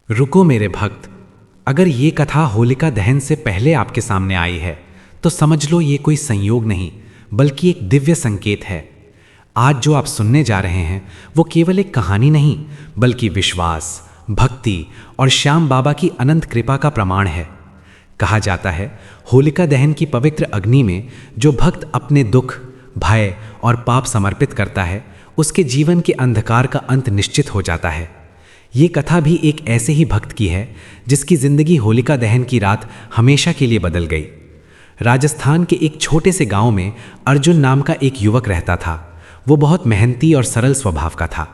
रुको मेरे भक्त, अगर ये कथा होलिका दहन से पहले आपके सामने आई है तो समझ लो ये कोई संयोग नहीं बल्कि एक दिव्य संकेत है। आज जो आप सुनने जा रहे हैं वो केवल एक कहानी नहीं बल्कि विश्वास, भक्ति और श्याम बाबा की अनंत कृपा का प्रमाण है। कहा जाता है होलिका दहन की पवित्र अग्नि में जो भक्त अपने दुख, भय और पाप समर्पित करता है उसके जीवन के अंधकार का अंत निश्चित हो जाता है। ये कथा भी एक ऐसे ही भक्त की है जिसकी जिंदगी होलिका दहन की रात हमेशा के लिए बदल गई। राजस्थान के एक छोटे से गांव में अर्जुन नाम का एक युवक रहता था। वो बहुत मेहनती और सरल स्वभाव का था।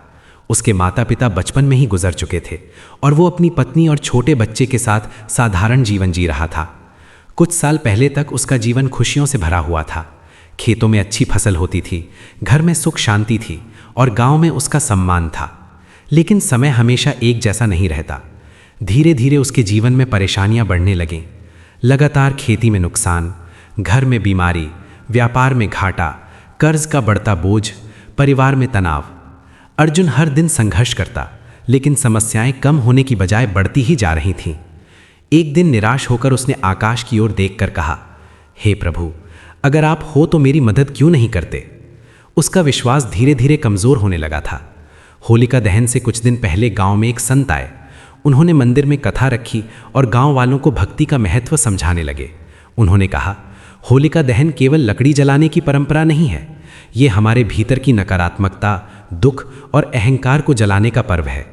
उसके माता पिता बचपन में ही गुजर चुके थे और वो अपनी पत्नी और छोटे बच्चे के साथ साधारण जीवन जी रहा था। कुछ साल पहले तक उसका जीवन खुशियों से भरा हुआ था। खेतों में अच्छी फसल होती थी, घर में सुख शांति थी और गांव में उसका सम्मान था। लेकिन समय हमेशा एक जैसा नहीं रहता। धीरे धीरे उसके जीवन में परेशानियां बढ़ने लगीं। लगातार खेती में नुकसान, घर में बीमारी, व्यापार में घाटा, कर्ज का बढ़ता बोझ, परिवार में तनाव। अर्जुन हर दिन संघर्ष करता, लेकिन समस्याएं कम होने की बजाय बढ़ती ही जा रही थीं। एक दिन निराश होकर उसने आकाश की ओर देखकर कहा, हे प्रभु, अगर आप हो तो मेरी मदद क्यों नहीं करते। उसका विश्वास धीरे धीरे कमज़ोर होने लगा था। होलिका दहन से कुछ दिन पहले गांव में एक संत आए। उन्होंने मंदिर में कथा रखी और गांव वालों को भक्ति का महत्व समझाने लगे। उन्होंने कहा, होलिका दहन केवल लकड़ी जलाने की परंपरा नहीं है, ये हमारे भीतर की नकारात्मकता, दुख और अहंकार को जलाने का पर्व है।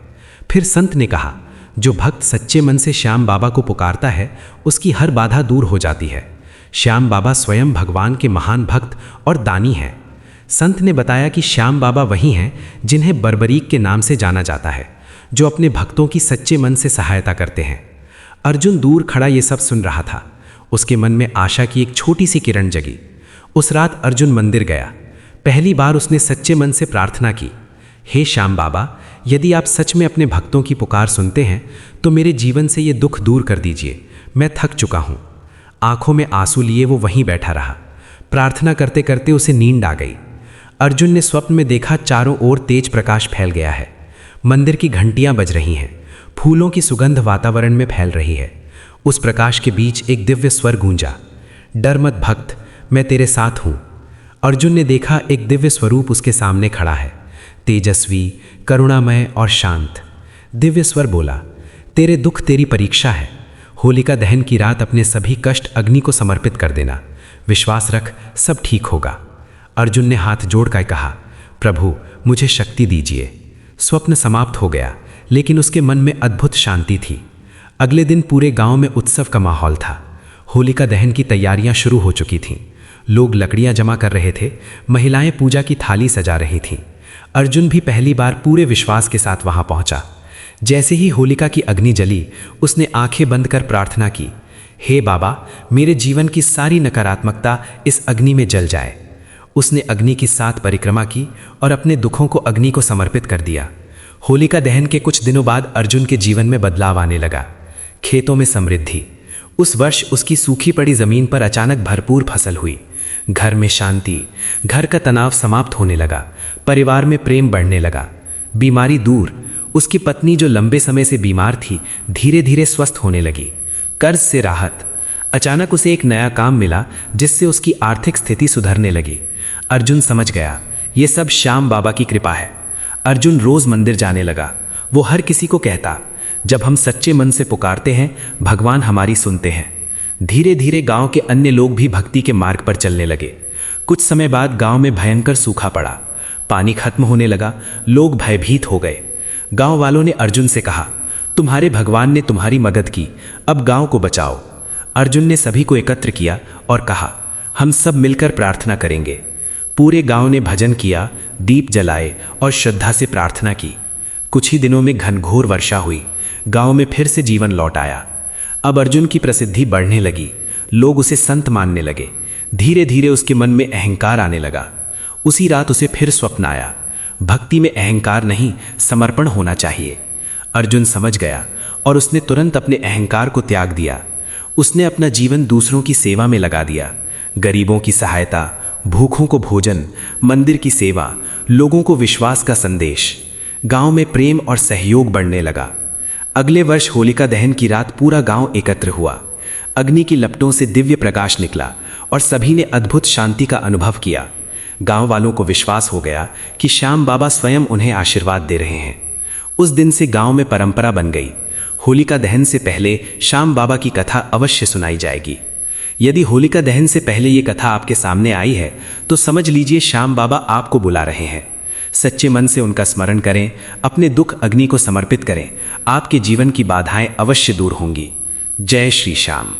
फिर संत ने कहा, जो भक्त सच्चे मन से श्याम बाबा को पुकारता है उसकी हर बाधा दूर हो जाती है। श्याम बाबा स्वयं भगवान के महान भक्त और दानी हैं। संत ने बताया कि श्याम बाबा वही हैं जिन्हें बर्बरीक के नाम से जाना जाता है, जो अपने भक्तों की सच्चे मन से सहायता करते हैं। अर्जुन दूर खड़ा ये सब सुन रहा था। उसके मन में आशा की एक छोटी सी किरण जगी। उस रात अर्जुन मंदिर गया। पहली बार उसने सच्चे मन से प्रार्थना की, हे श्याम बाबा, यदि आप सच में अपने भक्तों की पुकार सुनते हैं तो मेरे जीवन से ये दुख दूर कर दीजिए। मैं थक चुका हूँ। आंखों में आंसू लिए वो वहीं बैठा रहा। प्रार्थना करते करते उसे नींद आ गई। अर्जुन ने स्वप्न में देखा, चारों ओर तेज प्रकाश फैल गया है। मंदिर की घंटियां बज रही हैं। फूलों की सुगंध वातावरण में फैल रही है। उस प्रकाश के बीच एक दिव्य स्वर गूंजा, डर मत भक्त, मैं तेरे साथ हूं। अर्जुन ने देखा एक दिव्य स्वरूप उसके सामने खड़ा है, तेजस्वी, करुणामय और शांत। दिव्य स्वर बोला, तेरे दुख तेरी परीक्षा है। होलिका दहन की रात अपने सभी कष्ट अग्नि को समर्पित कर देना। विश्वास रख, सब ठीक होगा। अर्जुन ने हाथ जोड़कर कहा, प्रभु मुझे शक्ति दीजिए। स्वप्न समाप्त हो गया, लेकिन उसके मन में अद्भुत शांति थी। अगले दिन पूरे गांव में उत्सव का माहौल था। होलिका दहन की तैयारियां शुरू हो चुकी थीं। लोग लकड़ियां जमा कर रहे थे, महिलाएं पूजा की थाली सजा रही थीं। अर्जुन भी पहली बार पूरे विश्वास के साथ वहां पहुंचा। जैसे ही होलिका की अग्नि जली, उसने आंखें बंद कर प्रार्थना की, हे बाबा, मेरे जीवन की सारी नकारात्मकता इस अग्नि में जल जाए। उसने अग्नि की 7 परिक्रमा की और अपने दुखों को अग्नि को समर्पित कर दिया। होलिका दहन के कुछ दिनों बाद अर्जुन के जीवन में बदलाव आने लगा। खेतों में समृद्धि। उस वर्ष उसकी सूखी पड़ी जमीन पर अचानक भरपूर फसल हुई। घर में शांति, घर का तनाव समाप्त होने लगा। परिवार में प्रेम बढ़ने लगा। बीमारी दूर। उसकी पत्नी जो लंबे समय से बीमार थी धीरे धीरे स्वस्थ होने लगी। कर्ज से राहत। अचानक उसे एक नया काम मिला जिससे उसकी आर्थिक स्थिति सुधरने लगी। अर्जुन समझ गया, ये सब श्याम बाबा की कृपा है। अर्जुन रोज मंदिर जाने लगा। वो हर किसी को कहता, जब हम सच्चे मन से पुकारते हैं भगवान हमारी सुनते हैं। धीरे धीरे गांव के अन्य लोग भी भक्ति के मार्ग पर चलने लगे। कुछ समय बाद गांव में भयंकर सूखा पड़ा। पानी खत्म होने लगा। लोग भयभीत हो गए। गांव वालों ने अर्जुन से कहा, तुम्हारे भगवान ने तुम्हारी मदद की, अब गांव को बचाओ। अर्जुन ने सभी को एकत्र किया और कहा, हम सब मिलकर प्रार्थना करेंगे। पूरे गांव ने भजन किया, दीप जलाए और श्रद्धा से प्रार्थना की। कुछ ही दिनों में घनघोर वर्षा हुई। गांव में फिर से जीवन लौट आया। अब अर्जुन की प्रसिद्धि बढ़ने लगी। लोग उसे संत मानने लगे। धीरे धीरे उसके मन में अहंकार आने लगा। उसी रात उसे फिर स्वप्न आया। भक्ति में अहंकार नहीं, समर्पण होना चाहिए। अर्जुन समझ गया और उसने तुरंत अपने अहंकार को त्याग दिया। उसने अपना जीवन दूसरों की सेवा में लगा दिया। गरीबों की सहायता, भूखों को भोजन, मंदिर की सेवा, लोगों को विश्वास का संदेश। गांव में प्रेम और सहयोग बढ़ने लगा। अगले वर्ष होलिका दहन की रात पूरा गांव एकत्र हुआ। अग्नि की लपटों से दिव्य प्रकाश निकला और सभी ने अद्भुत शांति का अनुभव किया। गांव वालों को विश्वास हो गया कि श्याम बाबा स्वयं उन्हें आशीर्वाद दे रहे हैं। उस दिन से गांव में परंपरा बन गई, होलिका दहन से पहले श्याम बाबा की कथा अवश्य सुनाई जाएगी। यदि होलिका दहन से पहले ये कथा आपके सामने आई है तो समझ लीजिए श्याम बाबा आपको बुला रहे हैं। सच्चे मन से उनका स्मरण करें, अपने दुख अग्नि को समर्पित करें, आपके जीवन की बाधाएं अवश्य दूर होंगी। जय श्री श्याम।